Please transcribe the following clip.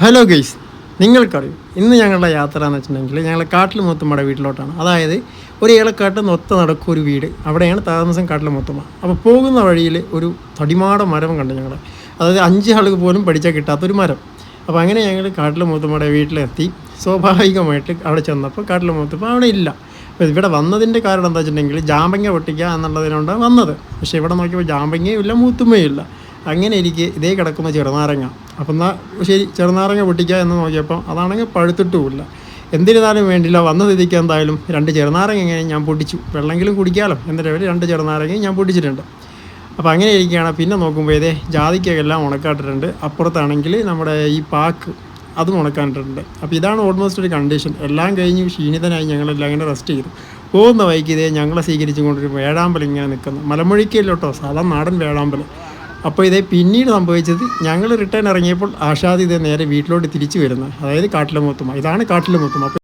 Hello guys, നിങ്ങൾക്കറിയും ഇന്ന് ഞങ്ങളുടെ യാത്ര എന്ന് വെച്ചിട്ടുണ്ടെങ്കിൽ ഞങ്ങൾ കാട്ടിൽ മുത്തുമ്മയുടെ വീട്ടിലോട്ടാണ്. അതായത് ഒരു ഏലക്കാട്ട് നൊത്ത നടക്കും ഒരു വീട്, അവിടെയാണ് താമസം കാട്ടിൽ മുത്തുമ്മ. അപ്പോൾ പോകുന്ന വഴിയിൽ ഒരു തടിമാട മരം കണ്ടു ഞങ്ങൾ. അതായത് 5 ആൾക്ക് പോലും പഠിച്ചാൽ കിട്ടാത്തൊരു മരം. അപ്പോൾ അങ്ങനെ ഞങ്ങൾ കാട്ടിൽ മുത്തുമ്മയുടെ വീട്ടിലെത്തി. സ്വാഭാവികമായിട്ട് അവിടെ ചെന്നപ്പോൾ കാട്ടിൽ മുത്തുമ്മ അവിടെ ഇല്ല. അപ്പോൾ ഇവിടെ വന്നതിൻ്റെ കാരണം എന്താ വെച്ചിട്ടുണ്ടെങ്കിൽ ജാമ്പങ്ങ പൊട്ടിക്കുക എന്നുള്ളതിനോണ്ടാണ് വന്നത്. പക്ഷേ ഇവിടെ നോക്കിയപ്പോൾ ജാമ്പങ്ങയും ഇല്ല, മൂത്തുമ്മയും ഇല്ല. അങ്ങനെ എനിക്ക് ഇതേ കിടക്കുന്ന ചെറുനാരങ്ങ. അപ്പം എന്നാൽ ശരി, ചെറുനാരങ്ങ പൊട്ടിക്കുക എന്ന് നോക്കിയപ്പോൾ അതാണെങ്കിൽ പഴുത്തിട്ടുമില്ല. എന്തിരുന്നാലും വേണ്ടില്ല, വന്ന സ്ഥിതിക്ക് എന്തായാലും 2 ചെറുനാരങ്ങ ഇങ്ങനെ ഞാൻ പൊട്ടിച്ചു. വെള്ളമെങ്കിലും കുടിക്കാമല്ലോ എന്നിട്ട് 2 ചെറുനാരങ്ങയും ഞാൻ പൊട്ടിച്ചിട്ടുണ്ട്. അപ്പോൾ അങ്ങനെ ഇരിക്കുകയാണ്. പിന്നെ നോക്കുമ്പോൾ ഇതേ ജാതിക്കയെല്ലാം ഉണക്കാട്ടിട്ടുണ്ട്. അപ്പുറത്താണെങ്കിൽ നമ്മുടെ ഈ പാക്ക് അതും ഉണക്കാനിട്ടുണ്ട്. അപ്പോൾ ഇതാണ് ഓൾമോസ്റ്റ് ഒരു കണ്ടീഷൻ. എല്ലാം കഴിഞ്ഞ് ക്ഷീണിതനായി ഞങ്ങളെല്ലാം ഇങ്ങനെ റെസ്റ്റ് ചെയ്തു. പോകുന്ന വഴിക്ക് ഇതേ ഞങ്ങളെ സ്വീകരിച്ചു കൊണ്ടൊരു വേഴാമ്പൽ ഇങ്ങനെ നിൽക്കുന്നു. മലമുഴിക്കല്ലോട്ടോ, സാധാ നാടൻ വേഴാമ്പൽ. അപ്പോൾ ഇതേ പിന്നീട് സംഭവിച്ചത്, ഞങ്ങൾ റിട്ടേൺ ഇറങ്ങിയപ്പോൾ ആഷാദ് ഇതേ നേരെ വീട്ടിലോട്ട് തിരിച്ചു വരുന്നത്. അതായത് കാട്ടിലെ മുത്തുമ്മ. ഇതാണ് കാട്ടിലെ മുത്തുമ്മ.